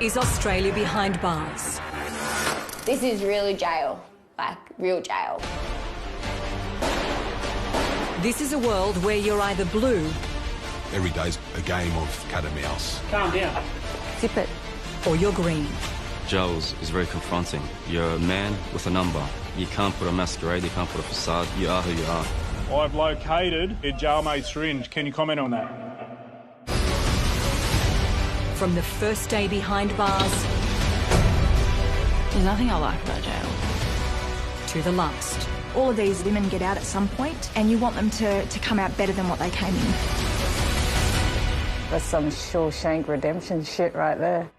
is Australia behind bars. This is really jail, like real jail. This is a world where you're either blue... Every day's a game of cat and mouse. Calm down. Zip it. Or you're green. Jail is very confronting. You're a man with a number. You can't put a masquerade, you can't put a facade. You are who you are. I've located a jailmate syringe. Can you comment on that? From the first day behind bars... There's nothing I like about jail. ...to the last. All of these women get out at some point and you want them to come out better than what they came in. That's some Shawshank Redemption shit right there.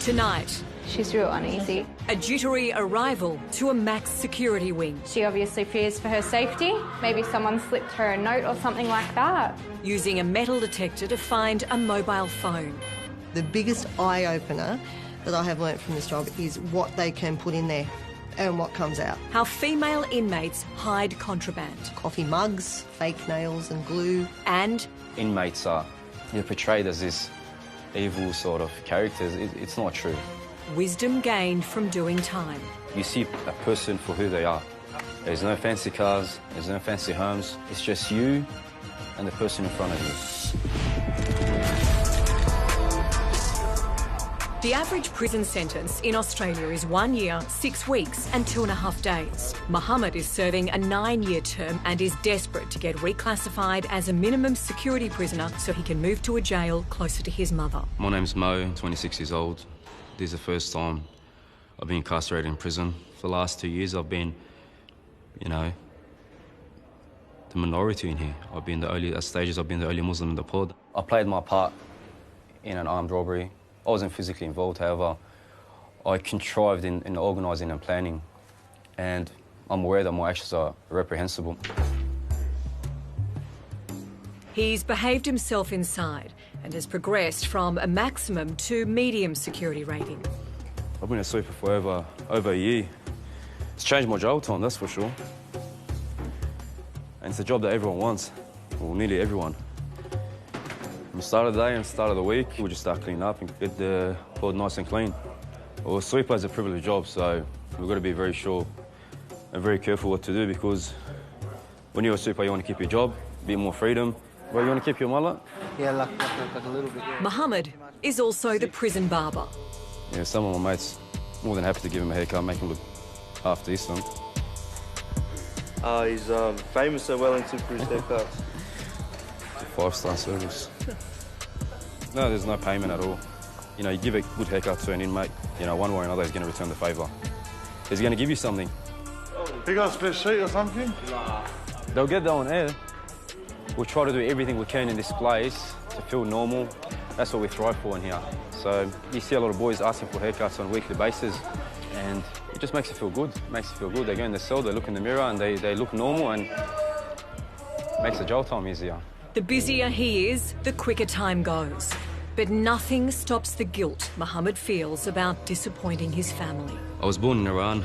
Tonight, She's real uneasy. a jittery arrival to a max security wing, She obviously fears for her safety. Maybe someone slipped her a note or something like that. using a metal detector to find a mobile phone. The biggest eye-opener that I have learnt from this job is what they can put in there and what comes out. How female inmates hide contraband. Coffee mugs, fake nails and glue. And Inmates are you're portrayed as this evil sort of characters. It's not true. wisdom gained from doing time. You see a person for who they are. There's no fancy cars, there's no fancy homes. It's just you and the person in front of you. The average prison sentence in Australia is 1 year, 6 weeks and 2.5 days. Mohammed is serving a 9-year term and is desperate to get reclassified as a minimum security prisoner so he can move to a jail closer to his mother. My name's Mo, I'm 26 years old. This is the first time I've been incarcerated in prison. For the last 2 years I've been, you know, the minority in here. I've been the only, at stages I've been the only Muslim in the pod. I played my part in an armed robbery. I wasn't physically involved, however, I contrived in organising and planning, and I'm aware that my actions are reprehensible. He's behaved himself inside and has progressed from a maximum to medium security rating. I've been a sweeper for over a year. It's changed my jail time, that's for sure. And it's a job that everyone wants, or nearly everyone. From the start of the day and start of the week, we just start cleaning up and get the pod nice and clean. Well, a sweeper is a privileged job, so we've got to be very sure and very careful what to do, because when you're a sweeper, you want to keep your job, a bit more freedom. Well, you want to keep your mullet? Yeah, like a little bit. Yeah. Mohammed is also the prison barber. Yeah, some of my mates more than happy to give him a haircut, make him look half decent. He's famous at Wellington for his haircuts. 5-star service. No, there's no payment at all. You know, you give a good haircut to an inmate, you know, one way or another he's going to return the favour. He's going to give you something. You got a spare sheet or something? They'll get that on air. We'll try to do everything we can in this place to feel normal. That's what we thrive for in here. So you see a lot of boys asking for haircuts on a weekly basis, and it just makes you feel good. It makes you feel good. They go in the cell, they look in the mirror, and they look normal, and it makes the jail time easier. The busier he is, the quicker time goes. But nothing stops the guilt Mohammed feels about disappointing his family. I was born in Iran.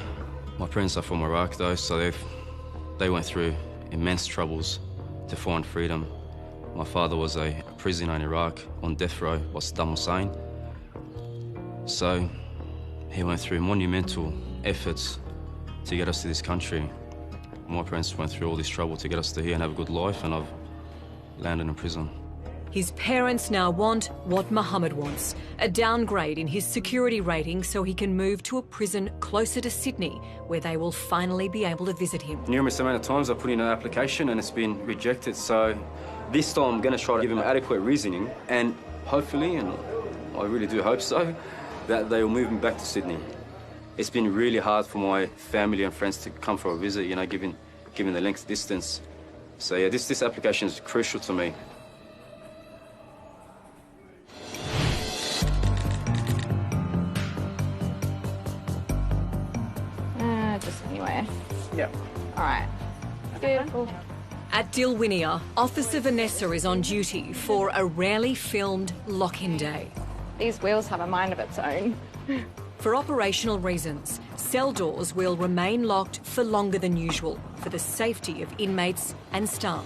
My parents are from Iraq, though, so they went through immense troubles to find freedom. My father was a prisoner in Iraq on death row by Saddam Hussein. So he went through monumental efforts to get us to this country. My parents went through all this trouble to get us to here and have a good life, and I've landed in prison. His parents now want what Mohammed wants, a downgrade in his security rating so he can move to a prison closer to Sydney, where they will finally be able to visit him. Numerous amount of times I put in an application and it's been rejected, so this time I'm going to try to give him adequate reasoning, and hopefully, and I really do hope so, that they will move me back to Sydney. It's been really hard for my family and friends to come for a visit, you know, given the length of distance. So yeah, this application is crucial to me. Just anywhere. Yeah. All right. Beautiful. At Dilwinia, Officer Vanessa is on duty for a rarely filmed lock-in day. These wheels have a mind of its own. For operational reasons, cell doors will remain locked for longer than usual for the safety of inmates and staff.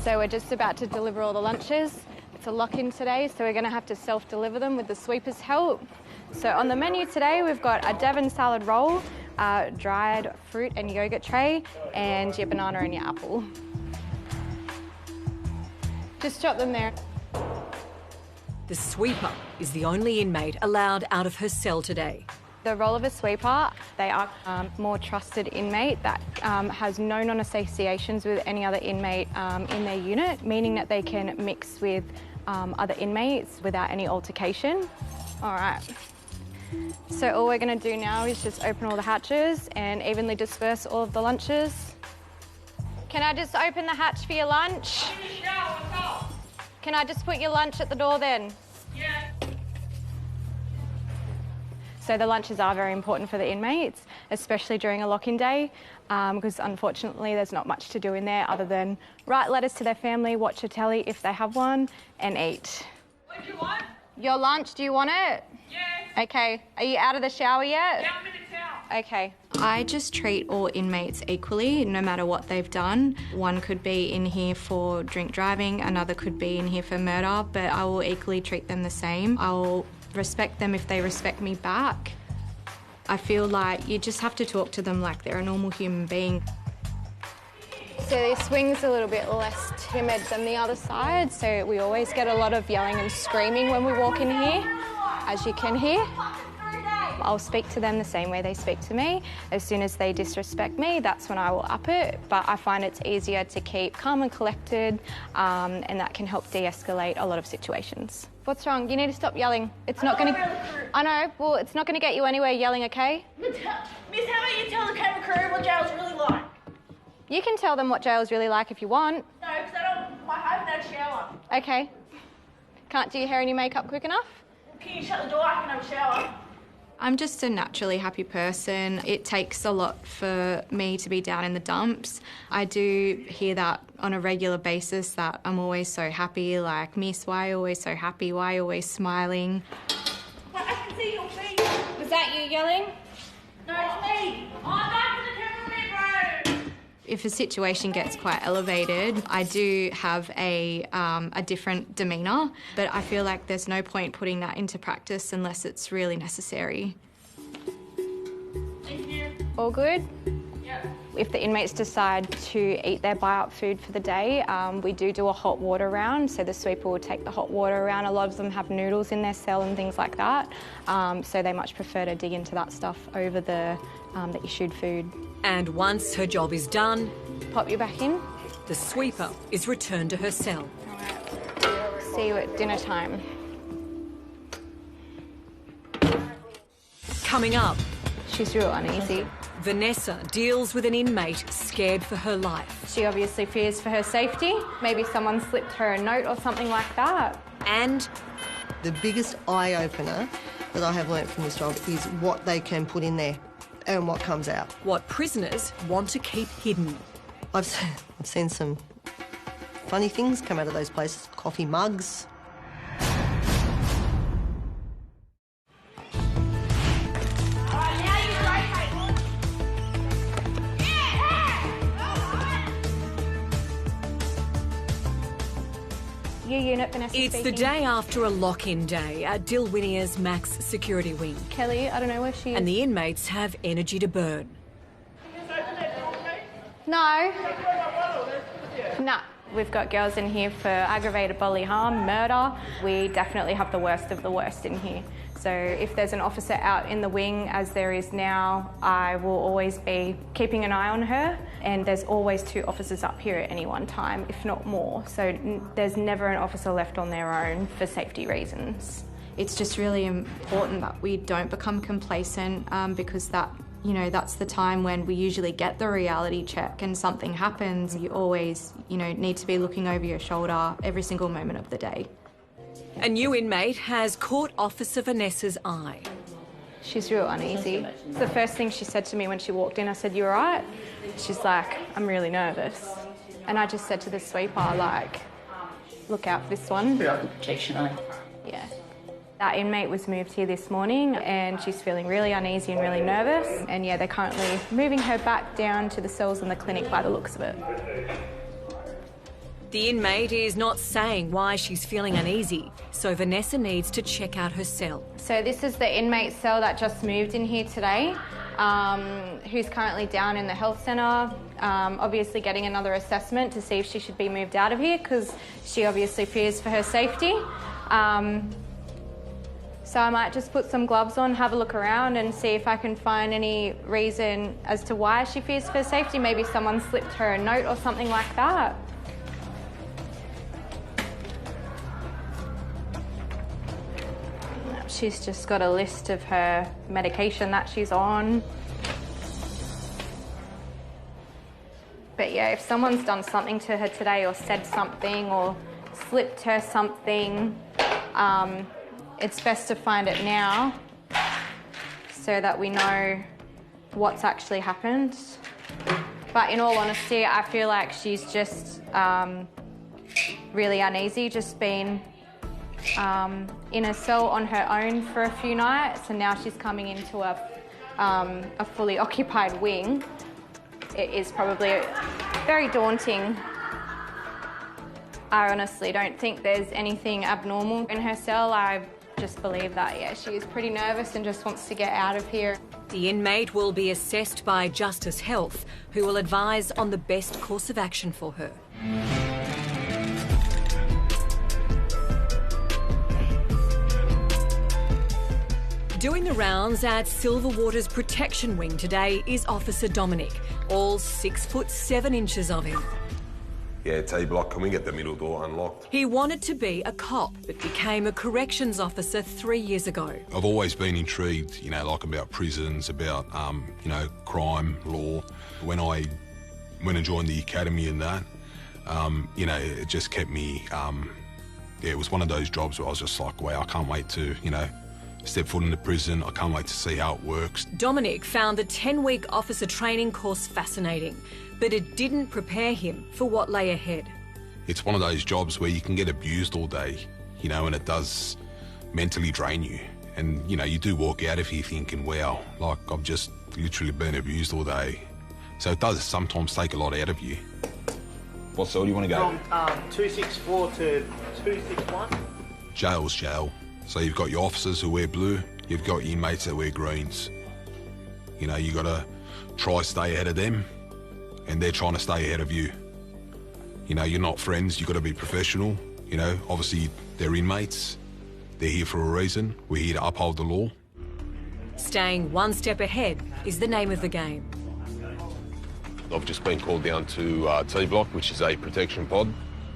So we're just about to deliver all the lunches. It's a lock-in today, so we're going to have to self-deliver them with the sweeper's help. So on the menu today, we've got a Devon salad roll, dried fruit and yogurt tray, and your banana and your apple. Just drop them there. The sweeper is the only inmate allowed out of her cell today. The role of a sweeper, they are a more trusted inmate that has no non-associations with any other inmate in their unit, meaning that they can mix with other inmates without any altercation. All right. So all we're going to do now is just open all the hatches and evenly disperse all of the lunches. Can I just open the hatch for your lunch? Can I just put your lunch at the door then? Yeah. So the lunches are very important for the inmates, especially during a lock-in day, because unfortunately there's not much to do in there other than write letters to their family, watch a telly if they have one, and eat. What do you want? Your lunch, do you want it? Yes. Okay. Are you out of the shower yet? Yeah, I'm in the shower. Okay. I just treat all inmates equally, no matter what they've done. One could be in here for drink driving, another could be in here for murder, but I will equally treat them the same. I will respect them if they respect me back. I feel like you just have to talk to them like they're a normal human being. So this wing's a little bit less timid than the other side, so we always get a lot of yelling and screaming when we walk in here, as you can hear. I'll speak to them the same way they speak to me. As soon as they disrespect me, that's when I will up it. But I find it's easier to keep calm and collected, and that can help de-escalate a lot of situations. What's wrong? You need to stop yelling. It's not going to... I know. Well, it's not going to get you anywhere yelling, okay? Miss, how about you tell the camera crew what jail's really like? You can tell them what jail's really like if you want. No, because I haven't had a shower. Okay. Can't do your hair and your makeup quick enough? Can you shut the door? I can have a shower. I'm just a naturally happy person. It takes a lot for me to be down in the dumps. I do hear that on a regular basis, that I'm always so happy, like, Miss, why are you always so happy? Why are you always smiling? I can see your feet. Was that you yelling? No, it's me. I'm back to the cameraman room. If a situation gets quite elevated, I do have a different demeanour, but I feel like there's no point putting that into practice unless it's really necessary. Thank you. All good? Yeah. If the inmates decide to eat their buy-up food for the day, we do a hot water round, so the sweeper will take the hot water around. A lot of them have noodles in their cell and things like that, so they much prefer to dig into that stuff over the issued food. And once her job is done, pop you back in. The sweeper is returned to her cell. All right. See you at dinner time. Coming up, she's real uneasy. Vanessa deals with an inmate scared for her life. She obviously fears for her safety. Maybe someone slipped her a note or something like that. And the biggest eye-opener that I have learnt from this job is what they can put in there and what comes out. What prisoners want to keep hidden. I've seen some funny things come out of those places. Coffee mugs. Your unit, Vanessa It's speaking. the day after a lock-in day at Dilwinia's Max Security Wing. Kelly, I don't know where she is. And the inmates have energy to burn. No. No. We've got girls in here for aggravated bodily harm, murder. We definitely have the worst of the worst in here. So if there's an officer out in the wing, as there is now, I will always be keeping an eye on her. And there's always 2 officers up here at any one time, if not more. So there's never an officer left on their own for safety reasons. It's just really important that we don't become complacent, because that's the time when we usually get the reality check and something happens. You always, need to be looking over your shoulder every single moment of the day. A new inmate has caught Officer Vanessa's eye. She's real uneasy. It's the first thing she said to me when she walked in. I said, "You all right?" She's like, "I'm really nervous." And I just said to the sweeper, like, "Look out for this one." Protection, eh? Yeah. That inmate was moved here this morning and she's feeling really uneasy and really nervous. And yeah, they're currently moving her back down to the cells in the clinic by the looks of it. The inmate is not saying why she's feeling uneasy, so Vanessa needs to check out her cell. So this is the inmate cell that just moved in here today, who's currently down in the health centre, obviously getting another assessment to see if she should be moved out of here because she obviously fears for her safety. So I might just put some gloves on, have a look around and see if I can find any reason as to why she fears for her safety. Maybe someone slipped her a note or something like that. She's just got a list of her medication that she's on. But yeah, if someone's done something to her today or said something or slipped her something, it's best to find it now so that we know what's actually happened. But in all honesty, I feel like she's just really uneasy, just been in a cell on her own for a few nights, and now she's coming into a fully occupied wing. It is probably very daunting. I honestly don't think there's anything abnormal in her cell. I just believe that, yeah, she is pretty nervous and just wants to get out of here. The inmate will be assessed by Justice Health, who will advise on the best course of action for her. Doing the rounds at Silverwater's protection wing today is Officer Dominic, all 6'7" of him. Yeah, T-block, can we get the middle door unlocked? He wanted to be a cop, but became a corrections officer 3 years ago. I've always been intrigued, you know, like about prisons, about, you know, crime, law. When I joined the academy and that, you know, it just kept me, yeah, it was one of those jobs where I was just like, wow, I can't wait to, you know, step foot into prison. I can't wait to see how it works. Dominic found the 10-week officer training course fascinating, but it didn't prepare him for what lay ahead. It's one of those jobs where you can get abused all day, you know, and it does mentally drain you. And, you know, you do walk out of here thinking, wow, like I've just literally been abused all day. So it does sometimes take a lot out of you. What cell do you want to go? From 264 to 261. Jail's jail. So you've got your officers who wear blue, you've got your inmates that wear greens. You know, you got to try stay ahead of them, and they're trying to stay ahead of you. You know, you're not friends, you've got to be professional. You know, obviously they're inmates. They're here for a reason. We're here to uphold the law. Staying one step ahead is the name of the game. I've just been called down to T-block, which is a protection pod.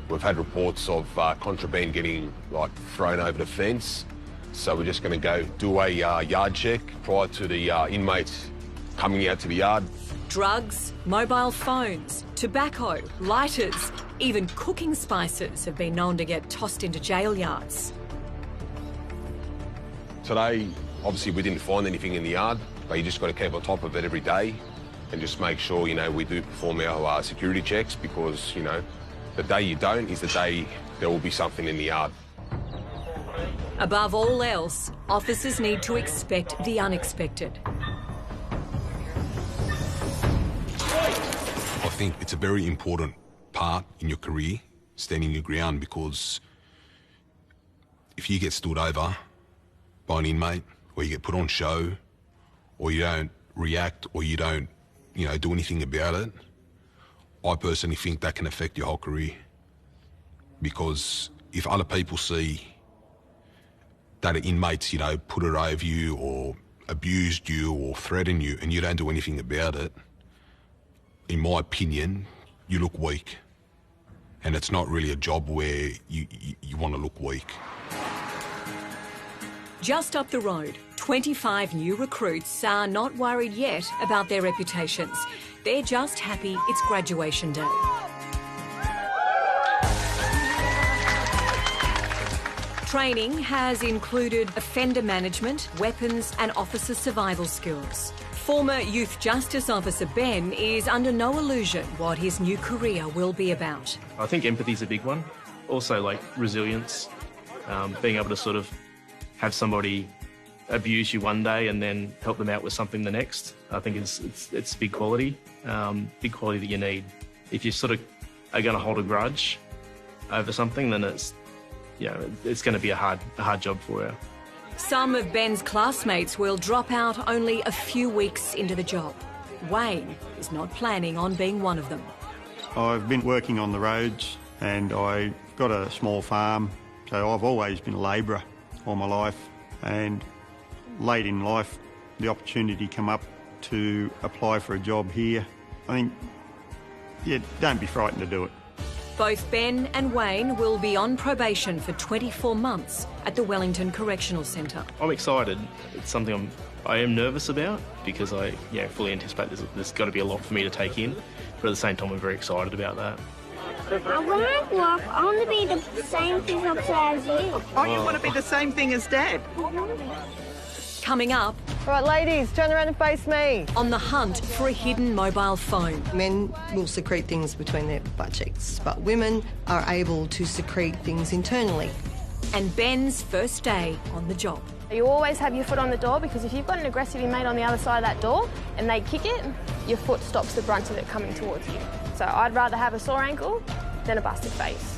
We've had reports of contraband getting like thrown over the fence, so we're just going to go do a yard check prior to the inmates coming out to the yard. Drugs, mobile phones, tobacco, lighters, even cooking spices have been known to get tossed into jail yards. Today, obviously we didn't find anything in the yard, but you just got to keep on top of it every day and just make sure, you know, we do perform our security checks, because, you know, the day you don't is the day there will be something in the yard. Above all else, officers need to expect the unexpected. I think it's a very important part in your career, standing your ground, because if you get stood over by an inmate, or you get put on show, or you don't react, or you don't, you know, do anything about it, I personally think that can affect your whole career. Because if other people see that inmates, you know, put it over you or abused you or threatened you, and you don't do anything about it, in my opinion, you look weak. And it's not really a job where you want to look weak. Just up the road, 25 new recruits are not worried yet about their reputations. They're just happy it's graduation day. Training has included offender management, weapons and officer survival skills. Former Youth Justice Officer Ben is under no illusion what his new career will be about. I think empathy's a big one. Also, like, resilience, being able to sort of have somebody abuse you one day and then help them out with something the next. I think it's big quality that you need. If you sort of are going to hold a grudge, over something, then it's going to be a hard job for her. Some of Ben's classmates will drop out only a few weeks into the job. Wayne is not planning on being one of them. I've been working on the roads and I got a small farm, so I've always been a labourer all my life, and late in life the opportunity come up to apply for a job here. I think, yeah, don't be frightened to do it. Both Ben and Wayne will be on probation for 24 months at the Wellington Correctional Centre. I'm excited. It's something I am nervous about because I fully anticipate there's got to be a lot for me to take in, but at the same time I'm very excited about that. When I grow up, I want to be the same physics as you. Oh, you want to be the same thing as Dad? Coming up... All right, ladies, turn around and face me. On the hunt for a hidden mobile phone. Men will secrete things between their butt cheeks, but women are able to secrete things internally. And Ben's first day on the job. You always have your foot on the door, because if you've got an aggressive mate on the other side of that door and they kick it, your foot stops the brunt of it coming towards you. So I'd rather have a sore ankle than a busted face.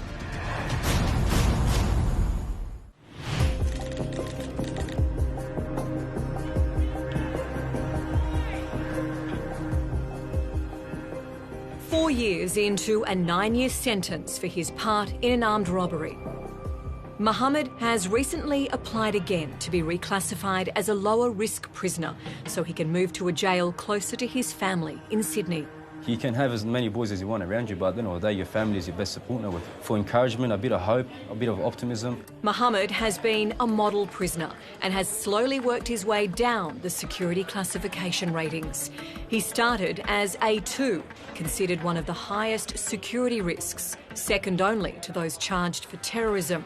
Four years into a 9-year sentence for his part in an armed robbery. Mohammed has recently applied again to be reclassified as a lower-risk prisoner so he can move to a jail closer to his family in Sydney. You can have as many boys as you want around you, but at the end of the day, your family is your best support network. For encouragement, a bit of hope, a bit of optimism. Mohammed has been a model prisoner and has slowly worked his way down the security classification ratings. He started as A2, considered one of the highest security risks, second only to those charged for terrorism.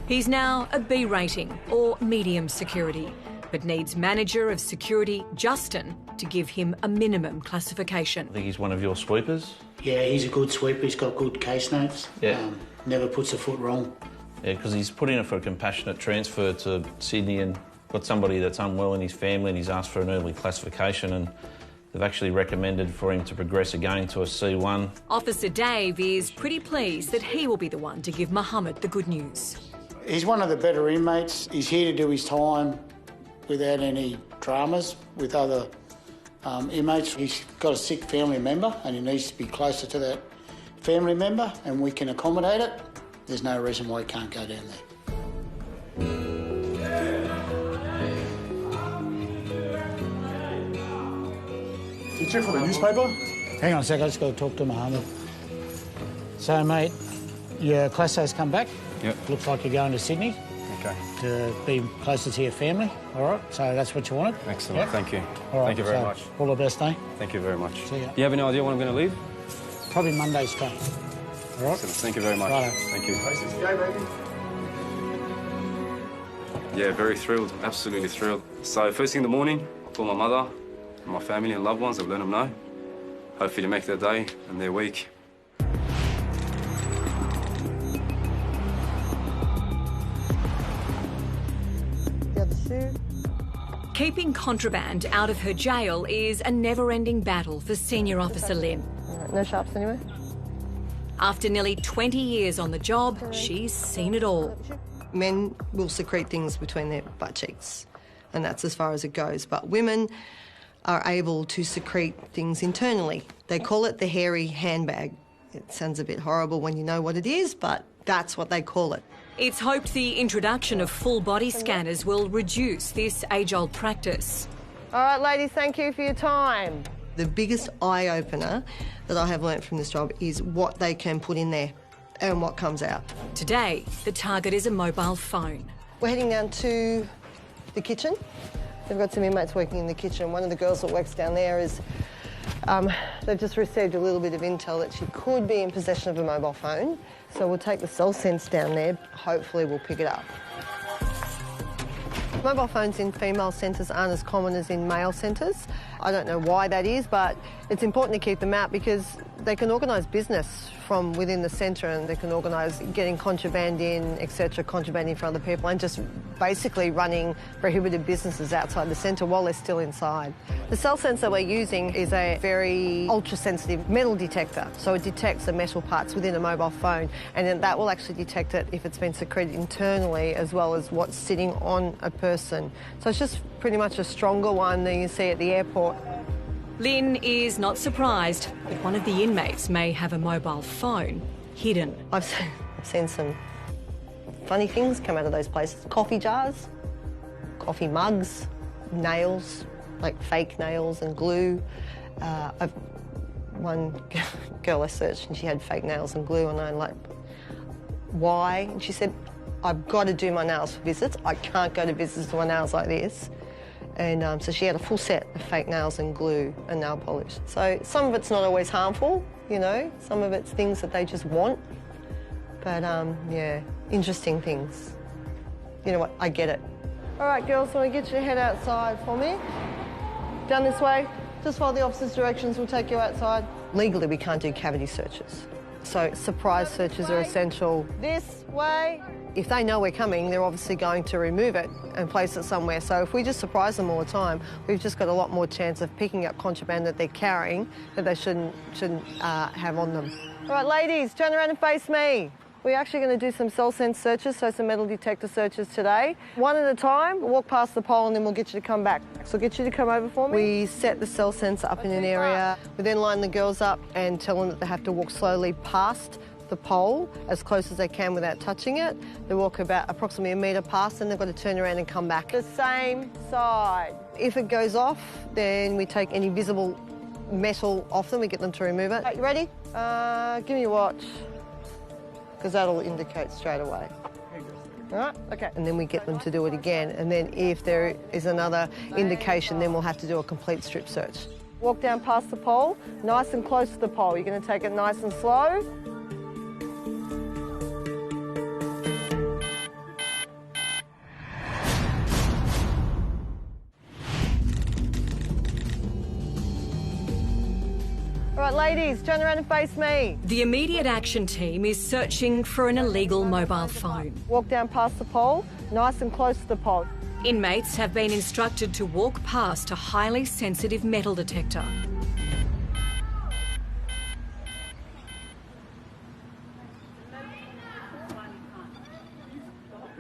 He's now a B rating, or medium security, but needs manager of security Justin to give him a minimum classification. I think he's one of your sweepers. Yeah, he's a good sweeper. He's got good case notes. Yeah. Never puts a foot wrong. Yeah, because he's put in for a compassionate transfer to Sydney and got somebody that's unwell in his family, and he's asked for an early classification, and they've actually recommended for him to progress again to a C1. Officer Dave is pretty pleased that he will be the one to give Mohammed the good news. He's one of the better inmates. He's here to do his time without any dramas with other inmates. He's got a sick family member and he needs to be closer to that family member, and we can accommodate it. There's no reason why he can't go down there. Teacher for the newspaper? Hang on a sec, I just got to talk to Mohammed. So, mate, your class A's come back. Yep. Looks like you're going to Sydney. Okay. To be closer to your family, all right? So that's what you wanted? Excellent, Yep. thank you. All right, Thank you very so much. All the best, eh? Thank you very much. See ya. Do you have any idea when I'm going to leave? Probably Monday's train. All right? Excellent. Thank you very much. Righto. Thank you. Go, baby. Yeah, very thrilled, absolutely thrilled. So first thing in the morning, I call my mother, my family and loved ones, I'll let them know. Hopefully to make their day and their week. The other shoe. Keeping contraband out of her jail is a never-ending battle for Senior Officer Lynn. All right, no sharps anyway. After nearly 20 years on the job, she's seen it all. Men will secrete things between their butt cheeks, and that's as far as it goes. But women are able to secrete things internally. They call it the hairy handbag. It sounds a bit horrible when you know what it is, but that's what they call it. It's hoped the introduction of full-body scanners will reduce this age-old practice. All right, ladies, thank you for your time. The biggest eye-opener that I have learnt from this job is what they can put in there and what comes out. Today, the target is a mobile phone. We're heading down to the kitchen. They've got some inmates working in the kitchen. One of the girls that works down there is... they've just received a little bit of intel that she could be in possession of a mobile phone. So we'll take the cell sense down there. Hopefully we'll pick it up. Mobile phones in female centres aren't as common as in male centres. I don't know why that is, but it's important to keep them out because They can organise business from within the centre, and they can organise getting contraband in, etc., contrabanding for other people, and just basically running prohibited businesses outside the centre while they're still inside. The cell sensor we're using is a very ultra-sensitive metal detector, so it detects the metal parts within a mobile phone, and then that will actually detect it if it's been secreted internally as well as what's sitting on a person. So it's just pretty much a stronger one than you see at the airport. Lynn is not surprised that one of the inmates may have a mobile phone hidden. I've seen some funny things come out of those places. Coffee jars, coffee mugs, nails, like fake nails and glue. One girl I searched and she had fake nails and glue, and I'm like, why? And she said, I've got to do my nails for visits. I can't go to visits with my nails like this. And so she had a full set of fake nails and glue and nail polish. So some of it's not always harmful, you know, some of it's things that they just want. But yeah, interesting things. You know what, I get it. All right, girls, so I get you to head outside for me. Down this way, just follow the officer's directions, we'll take you outside. Legally, we can't do cavity searches. So surprise searches are essential. This way. If they know we're coming, they're obviously going to remove it and place it somewhere. So if we just surprise them all the time, we've just got a lot more chance of picking up contraband that they're carrying that they shouldn't have on them. All right, ladies, turn around and face me. We're actually going to do some cell sense searches, so some metal detector searches today. One at a time, we'll walk past the pole and then we'll get you to come back. So I'll get you to come over for me. We set the cell sensor up in an area. We then line the girls up and tell them that they have to walk slowly past the pole as close as they can without touching it. They walk about approximately a metre past and they've got to turn around and come back. The same side. If it goes off, then we take any visible metal off them, we get them to remove it. Right, you ready? Give me your watch, because that'll indicate straight away. All right, okay. And then we get them to do it again, and then if there is another indication, then we'll have to do a complete strip search. Walk down past the pole, nice and close to the pole. You're going to take it nice and slow. All right, ladies, turn around and face me. The immediate action team is searching for an illegal mobile phone. Walk down past the pole, nice and close to the pole. Inmates have been instructed to walk past a highly sensitive metal detector.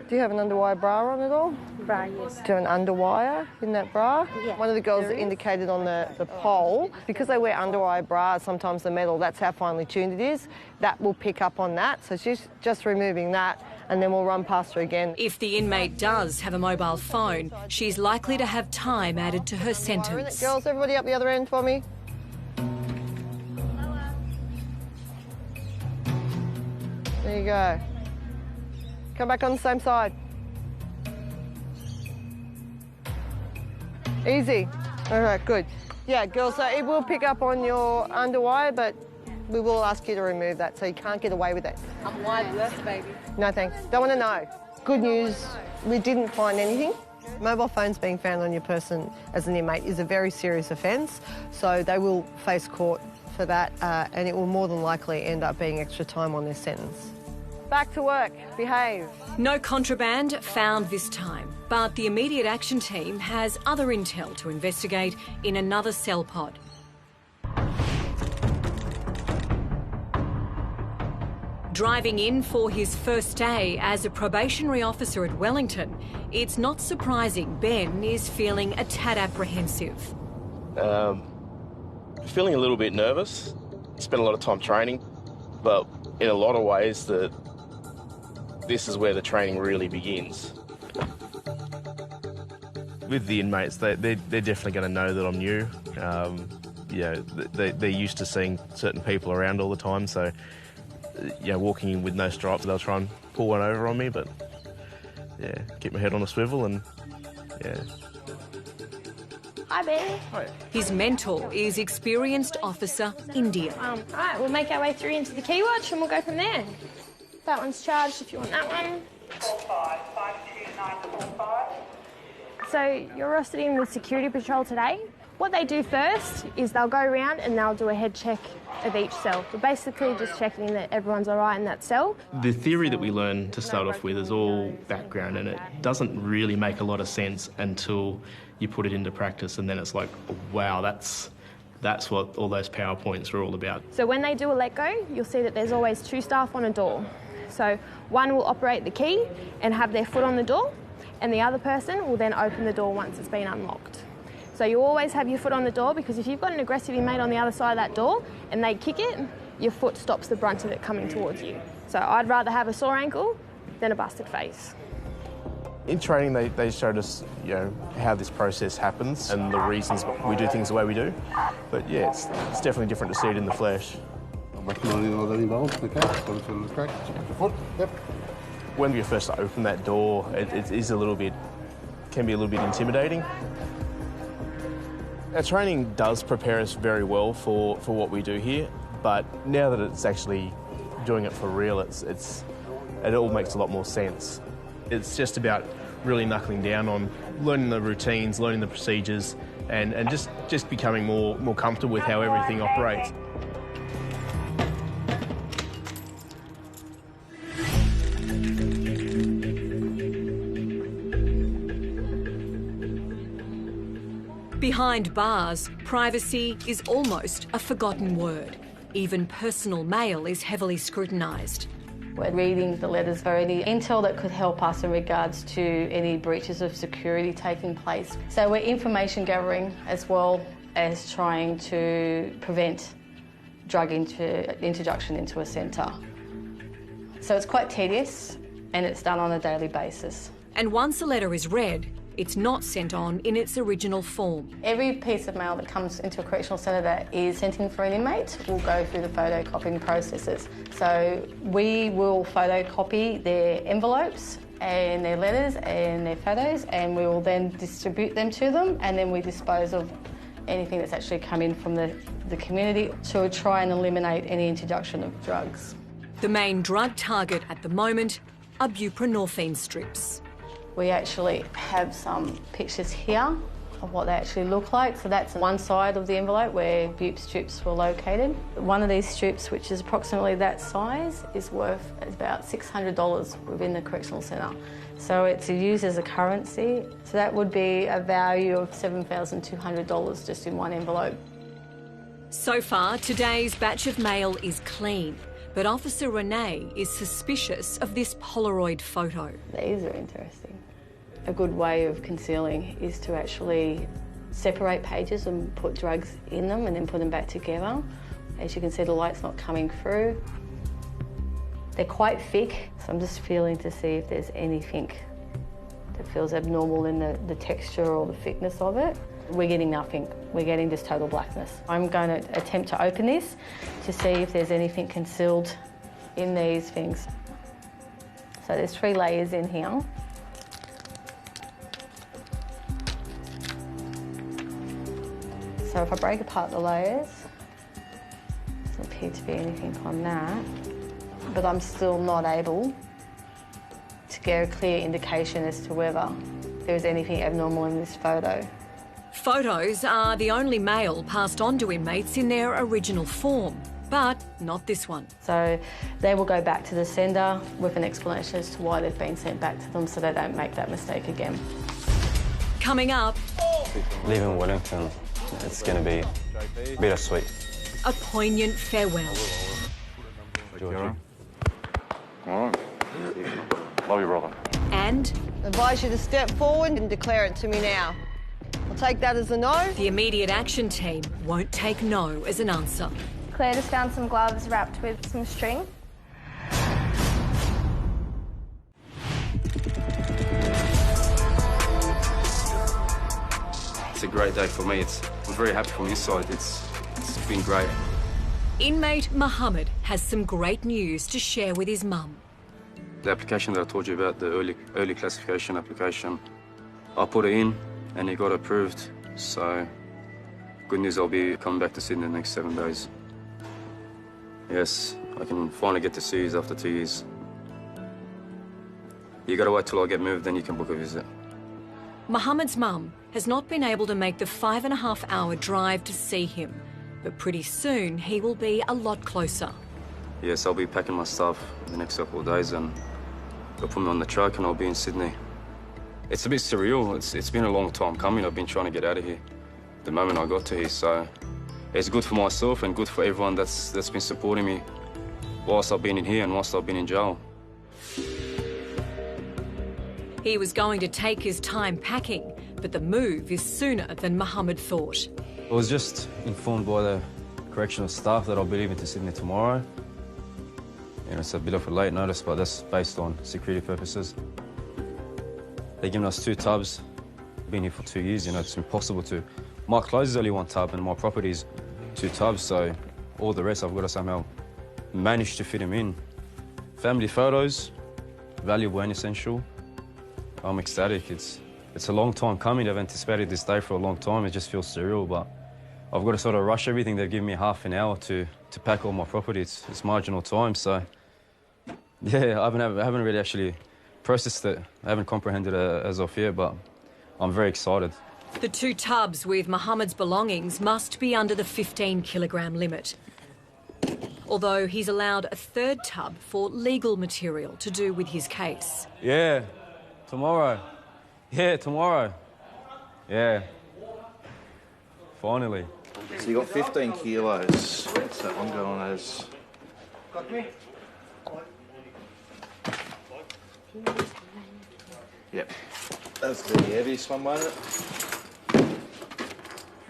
Do you have an underwire bra on at all? Bra, yes. Do you have an underwire in that bra? Yeah. One of the girls indicated on the pole, because they wear underwire bras, sometimes the metal, that's how finely tuned it is, that will pick up on that. So she's just removing that, and then we'll run past her again. If the inmate does have a mobile phone, she's likely to have time added to her sentence. Girls, everybody up the other end for me. There you go. Come back on the same side. Easy. All right, good. Yeah, girls, so it will pick up on your underwire, but we will ask you to remove that, so you can't get away with it. I'm wireless, baby. No thanks. Don't want to know. Good news, we didn't find anything. Mobile phones being found on your person as an inmate is a very serious offence, so they will face court for that, and it will more than likely end up being extra time on their sentence. Back to work. Behave. No contraband found this time, but the immediate action team has other intel to investigate in another cell pod. Driving in for his first day as a probationary officer at Wellington, it's not surprising Ben is feeling a tad apprehensive. Feeling a little bit nervous. Spent a lot of time training, but in a lot of ways this is where the training really begins. With the inmates, they're definitely going to know that I'm new. They're used to seeing certain people around all the time, so walking in with no stripes, they'll try and pull one over on me, but keep my head on a swivel and Hi, Ben. Hi. His mentor is experienced officer India. All right, we'll make our way through into the key watch and we'll go from there. That one's charged if you want that one. 4552 945. So you're rostered in with security patrol today. What they do first is they'll go around and they'll do a head check of each cell. We're basically just checking that everyone's all right in that cell. The theory that we learn to start off with is all background, and it doesn't really make a lot of sense until you put it into practice, and then it's like, oh, wow, that's what all those PowerPoints were all about. So when they do a let go, you'll see that there's always 2 staff on a door. So one will operate the key and have their foot on the door, and the other person will then open the door once it's been unlocked. So you always have your foot on the door, because if you've got an aggressive inmate on the other side of that door and they kick it, your foot stops the brunt of it coming towards you. So I'd rather have a sore ankle than a busted face. In training, they showed us, how this process happens and the reasons we do things the way we do. But yeah, it's definitely different to see it in the flesh. When we first open that door, it can be a little bit intimidating. Our training does prepare us very well for what we do here, but now that it's actually doing it for real, it all makes a lot more sense. It's just about really knuckling down on learning the routines, learning the procedures, and just becoming more comfortable with how everything operates. Behind bars, privacy is almost a forgotten word. Even personal mail is heavily scrutinised. We're reading the letters for any intel that could help us in regards to any breaches of security taking place. So we're information gathering as well as trying to prevent drug introduction into a centre. So it's quite tedious, and it's done on a daily basis. And once a letter is read, it's not sent on in its original form. Every piece of mail that comes into a correctional centre that is sent in for an inmate will go through the photocopying processes. So we will photocopy their envelopes and their letters and their photos, and we will then distribute them to them, and then we dispose of anything that's actually come in from the community to try and eliminate any introduction of drugs. The main drug target at the moment are buprenorphine strips. We actually have some pictures here of what they actually look like. So that's one side of the envelope where bupe strips were located. One of these strips, which is approximately that size, is worth about $600 within the correctional centre. So it's used as a currency. So that would be a value of $7,200 just in one envelope. So far, today's batch of mail is clean, but Officer Renee is suspicious of this Polaroid photo. These are interesting. A good way of concealing is to actually separate pages and put drugs in them and then put them back together. As you can see, the light's not coming through. They're quite thick, so I'm just feeling to see if there's anything that feels abnormal in the texture or the thickness of it. We're getting nothing. We're getting just total blackness. I'm going to attempt to open this to see if there's anything concealed in these things. So there's 3 layers in here. So if I break apart the layers, doesn't appear to be anything on that, but I'm still not able to get a clear indication as to whether there is anything abnormal in this photo. Photos are the only mail passed on to inmates in their original form, but not this one. So they will go back to the sender with an explanation as to why they've been sent back to them so they don't make that mistake again. Coming up, Leaving Wellington, it's going to be bittersweet. a poignant farewell. All right. Love you, brother. And I advise you to step forward and declare it to me now. I'll take that as a no. the immediate action team won't take no as an answer. Claire just found some gloves wrapped with some string. It's a great day for me. I'm very happy from inside. It's been great. Inmate Mohammed has some great news to share with his mum. The application that I told you about, the early classification application, I put it in and it got approved. So, good news, I'll be coming back to Sydney in the next 7 days. Yes, I can finally get to see you after 2 years. You gotta wait till I get moved, then you can book a visit. Mohammed's mum has not been able to make the 5.5-hour drive to see him, but pretty soon he will be a lot closer. Yes, I'll be packing my stuff the next couple of days and they'll put me on the truck and I'll be in Sydney. It's a bit surreal. It's been a long time coming. I've been trying to get out of here the moment I got to here, so it's good for myself and good for everyone that's been supporting me whilst I've been in here and whilst I've been in jail. He was going to take his time packing, but the move is sooner than Mohammed thought. I was just informed by the correctional staff that I'll be leaving to Sydney tomorrow. You know, it's a bit of a late notice, but that's based on security purposes. They're giving us 2 tubs. Been here for 2 years, you know, it's impossible to... My clothes is only 1 tub and my property is 2 tubs, so all the rest I've got to somehow manage to fit them in. Family photos, valuable and essential. I'm ecstatic. It's a long time coming. I've anticipated this day for a long time. It just feels surreal, but I've got to sort of rush everything. They've given me half an hour to pack all my property. It's marginal time, so yeah, I haven't really actually processed it. I haven't comprehended it as of yet, but I'm very excited. The 2 tubs with Mohammed's belongings must be under the 15-kilogram limit, although he's allowed a 3rd tub for legal material to do with his case. Yeah, tomorrow. Yeah, tomorrow. Yeah. Finally. So you got 15 kilos. What's that one going as? Yep. That's the heaviest one, won't it?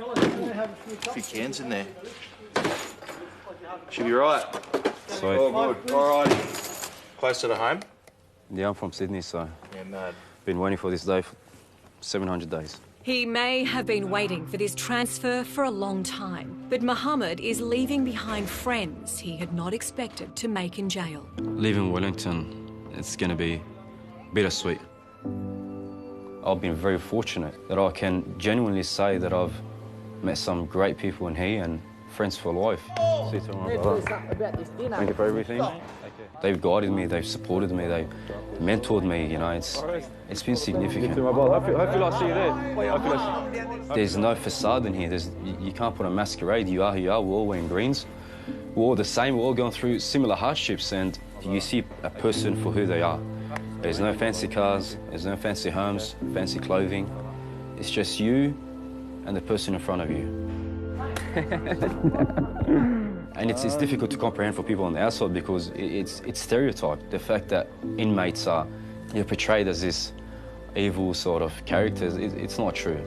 A few cans in there. Should be right. Sweet. Oh, good. All right. Closer to home? Yeah, I'm from Sydney, so... Yeah, mad. Been waiting for this day for 700 days. He may have been waiting for this transfer for a long time, but Mohammed is leaving behind friends he had not expected to make in jail. Leaving Wellington, it's going to be bittersweet. I've been very fortunate that I can genuinely say that I've met some great people in here and friends for life. See you tomorrow, brother. Thank you for everything. They've guided me, they've supported me, they've mentored me, you know, it's been significant. Hopefully I'll see you there. There's no facade in here, you can't put a masquerade, you are who you are, we're all wearing greens. We're all the same, we're all going through similar hardships and you see a person for who they are. There's no fancy cars, there's no fancy homes, fancy clothing. It's just you and the person in front of you. And it's difficult to comprehend for people on the outside because it's stereotyped. The fact that inmates are portrayed as this evil sort of characters, it's not true.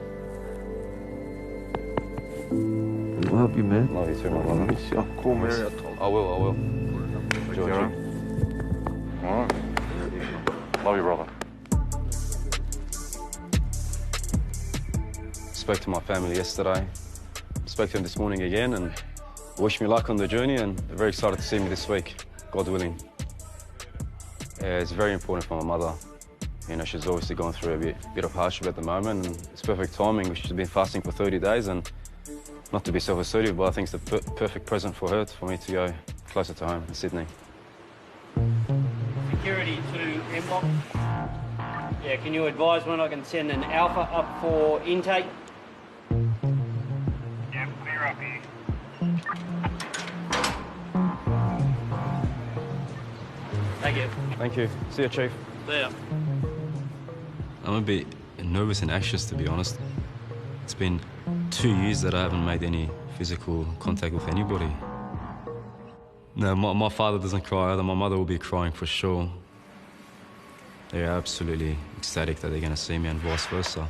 Love you, man. Love you too, my brother. I'll call Mary. I will. George. All right. Love you, brother. Spoke to my family yesterday. Spoke to them this morning again and wish me luck on the journey and they're very excited to see me this week, God willing. Yeah, it's very important for my mother. You know, she's obviously going through a bit of hardship at the moment and it's perfect timing. She's been fasting for 30 days and not to be self-assertive, but I think it's the perfect present for her, for me to go closer to home in Sydney. Security to M-Block. Yeah, can you advise when I can send an Alpha up for intake? Yep, clear up here. Thank you. Thank you. See you, Chief. See ya. I'm a bit nervous and anxious, to be honest. It's been 2 years that I haven't made any physical contact with anybody. No, my father doesn't cry either. My mother will be crying for sure. They're absolutely ecstatic that they're going to see me and vice versa.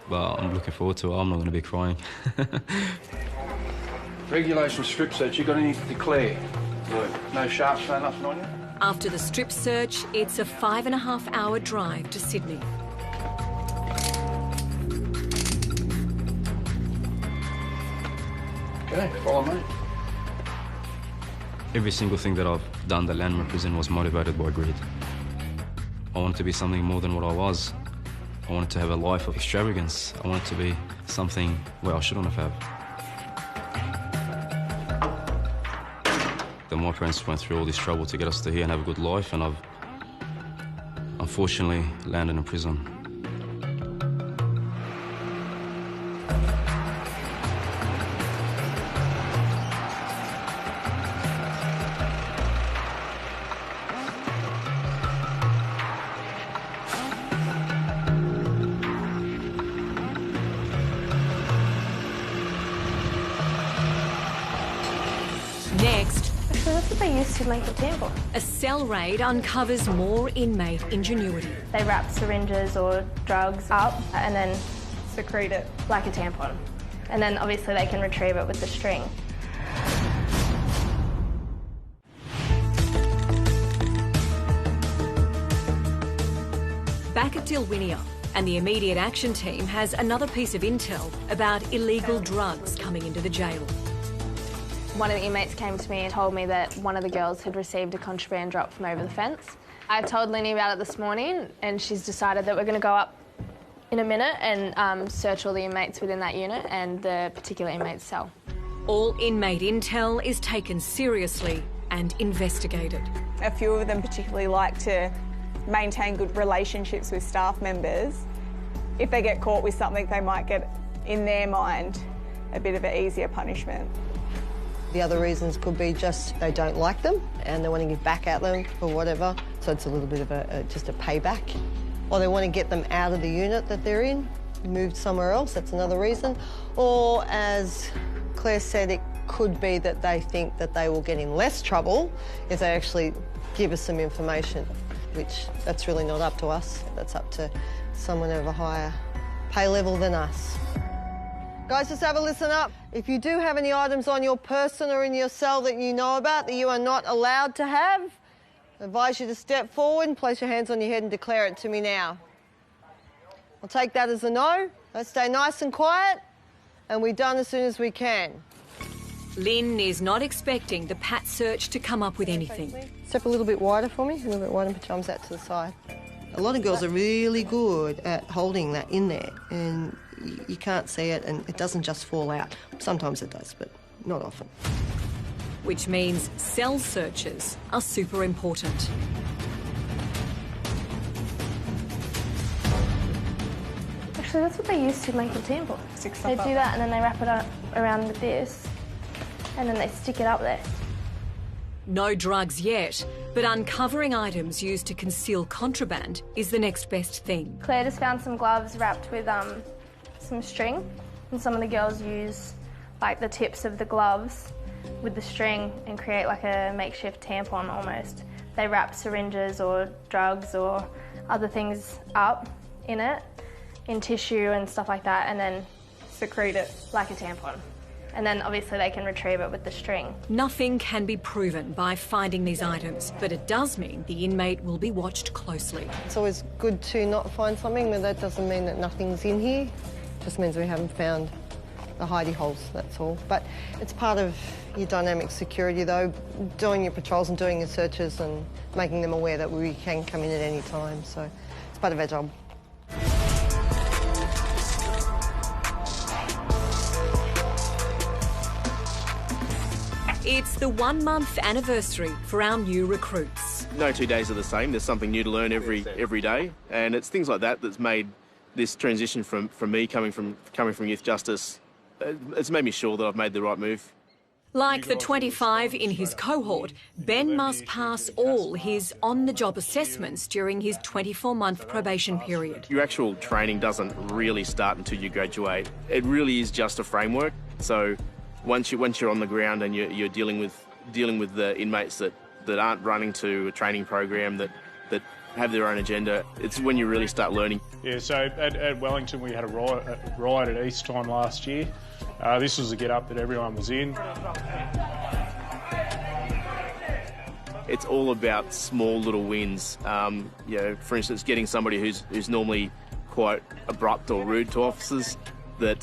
But I'm looking forward to it. I'm not going to be crying. Regulation strip search, you got anything to declare? No sharps, no nothing on you? After the strip search, it's a 5.5-hour drive to Sydney. Okay, follow me. Every single thing that I've done at Landmark Prison was motivated by greed. I wanted to be something more than what I was. I wanted to have a life of extravagance. I wanted to be something where I shouldn't have. My parents went through all this trouble to get us to here and have a good life, and I've unfortunately landed in prison. Next, Actually, that's what they used to make a tampon. a cell raid uncovers more inmate ingenuity. They wrap syringes or drugs up and then secrete it like a tampon. And then obviously they can retrieve it with the string. Back at Dilwinia, and the immediate action team has another piece of intel about illegal drugs coming into the jail. One of the inmates came to me and told me that one of the girls had received a contraband drop from over the fence. I told Lenny about it this morning and she's decided that we're going to go up in a minute and search all the inmates within that unit and the particular inmate's cell. All inmate intel is taken seriously and investigated. A few of them particularly like to maintain good relationships with staff members. If they get caught with something, they might get, in their mind, a bit of an easier punishment. The other reasons could be just they don't like them and they want to give back at them or whatever. So it's a little bit of just a payback. Or they want to get them out of the unit that they're in, moved somewhere else, that's another reason. Or as Claire said, it could be that they think that they will get in less trouble if they actually give us some information, which that's really not up to us. That's up to someone of a higher pay level than us. Guys, just have a listen up. If you do have any items on your person or in your cell that you know about that you are not allowed to have, I advise you to step forward and place your hands on your head and declare it to me now. I'll take that as a no. Let's stay nice and quiet, and we're done as soon as we can. Lynn is not expecting the pat search to come up with anything. Step a little bit wider for me, a little bit wider, put your arms out to the side. A lot of girls are really good at holding that in there, and you can't see it, and it doesn't just fall out. Sometimes it does, but not often. Which means cell searches are super important. Actually, that's what they used to make a tampon. They do that and then they wrap it up around with this and then they stick it up there. No drugs yet, but uncovering items used to conceal contraband is the next best thing. Claire just found some gloves wrapped with some string, and some of the girls use like the tips of the gloves with the string and create like a makeshift tampon almost. They wrap syringes or drugs or other things up in it, in tissue and stuff like that, and then secrete it like a tampon. And then obviously they can retrieve it with the string. Nothing can be proven by finding these items, but it does mean the inmate will be watched closely. It's always good to not find something, but that doesn't mean that nothing's in here. It just means we haven't found the hidey holes, that's all. But it's part of your dynamic security, though, doing your patrols and doing your searches and making them aware that we can come in at any time. So it's part of our job. It's the 1-month anniversary for our new recruits. No 2 days are the same. There's something new to learn every day, and it's things like that that's made this transition from me coming from youth justice. It's made me sure that I've made the right move. Like the 25 in his cohort, Ben must pass all his on-the-job assessments during his 24-month probation period. Your actual training doesn't really start until you graduate. It really is just a framework. So once you're on the ground and you're dealing with the inmates that aren't running to a training program that have their own agenda, it's when you really start learning. Yeah, so at Wellington we had a riot at East time last year. This was a get-up that everyone was in. It's all about small little wins. For instance, getting somebody who's normally quite abrupt or rude to officers, that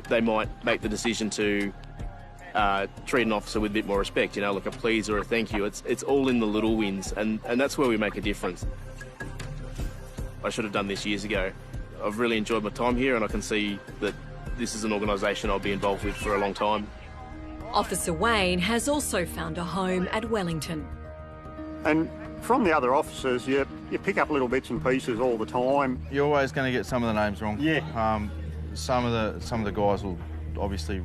they might make the decision to treat an officer with a bit more respect. Like a please or a thank you. It's all in the little wins, and that's where we make a difference. I should have done this years ago. I've really enjoyed my time here, and I can see that this is an organisation I'll be involved with for a long time. Officer Wayne has also found a home at Wellington. And from the other officers, you pick up little bits and pieces all the time. You're always going to get some of the names wrong. Yeah. Some of the guys will obviously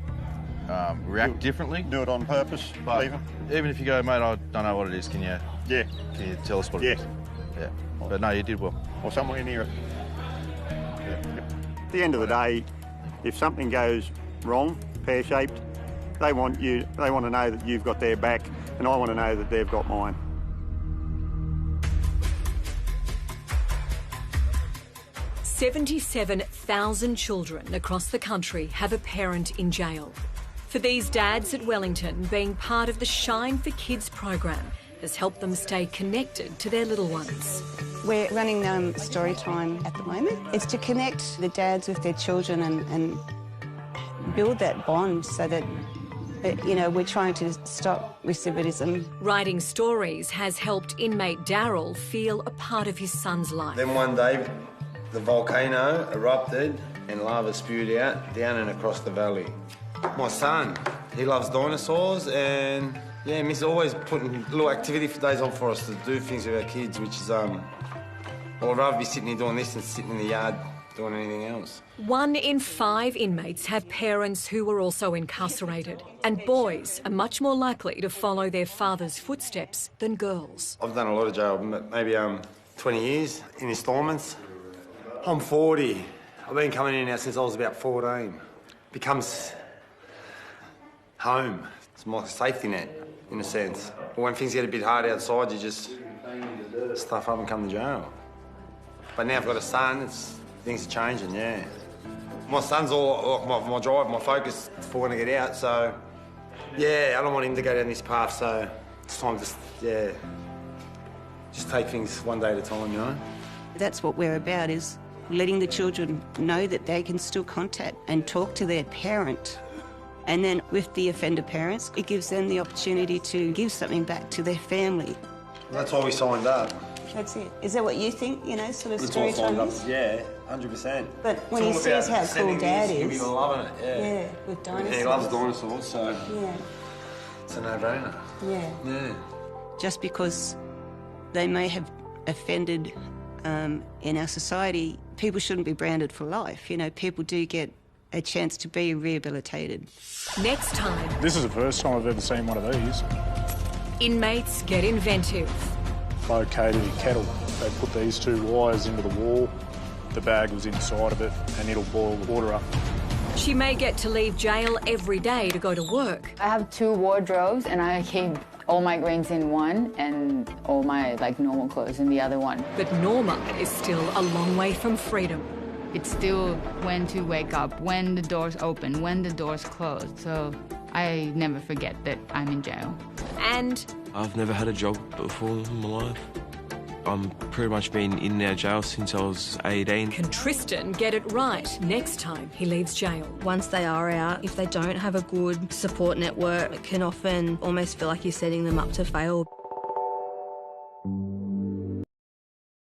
react differently. Do it on purpose, but even if you go, mate, I don't know what it is, can you tell us what it is? Yeah. But no, you did well. Or somewhere near it. Yeah. At the end of the day, if something goes wrong, pear-shaped, They want to know that you've got their back, and I want to know that they've got mine. $77,000 children across the country have a parent in jail. For these dads at Wellington, being part of the Shine for Kids program has helped them stay connected to their little ones. We're running story time at the moment. It's to connect the dads with their children and build that bond so that, you know, we're trying to stop recidivism. Writing stories has helped inmate Daryl feel a part of his son's life. Then one day, the volcano erupted and lava spewed out down and across the valley. My son, he loves dinosaurs, and yeah, Miss always putting little activity for days on for us to do things with our kids, which is, well, I'd rather be sitting here doing this than sitting in the yard doing anything else. 1 in 5 inmates have parents who are also incarcerated, and boys are much more likely to follow their father's footsteps than girls. I've done a lot of jail, maybe 20 years in instalments. I'm 40. I've been coming in now since I was about 14. Becomes home. It's my safety net, in a sense. But when things get a bit hard outside, you just stuff up and come to jail. But now I've got a son, things are changing, yeah. My son's all my drive, my focus for when I get out, so yeah, I don't want him to go down this path, so it's time to, just take things one day at a time, you know? That's what we're about, is letting the children know that they can still contact and talk to their parent. And then with the offender parents, it gives them the opportunity to give something back to their family. That's why we signed up. That's it. Is that what you think, you know, sort of That's story all signed time up. is? Yeah, 100%. But when he sees how cool Dad He'll is... be loving it, yeah. Yeah, with dinosaurs. Yeah, he loves dinosaurs, so yeah. It's a no-brainer. Yeah. Yeah. Just because they may have offended in our society, people shouldn't be branded for life. You know, people do get a chance to be rehabilitated. Next time... This is the first time I've ever seen one of these. Inmates get inventive. Located a kettle. They put these 2 wires into the wall. The bag was inside of it, and it'll boil the water up. She may get to leave jail every day to go to work. I have 2 wardrobes, and I keep all my greens in one and all my normal clothes in the other one. But Norma is still a long way from freedom. It's still when to wake up, when the doors open, when the doors close. So I never forget that I'm in jail. And I've never had a job before in my life. I'm pretty much been in and out of jail since I was 18. Can Tristan get it right next time he leaves jail? Once they are out, if they don't have a good support network, it can often almost feel like you're setting them up to fail.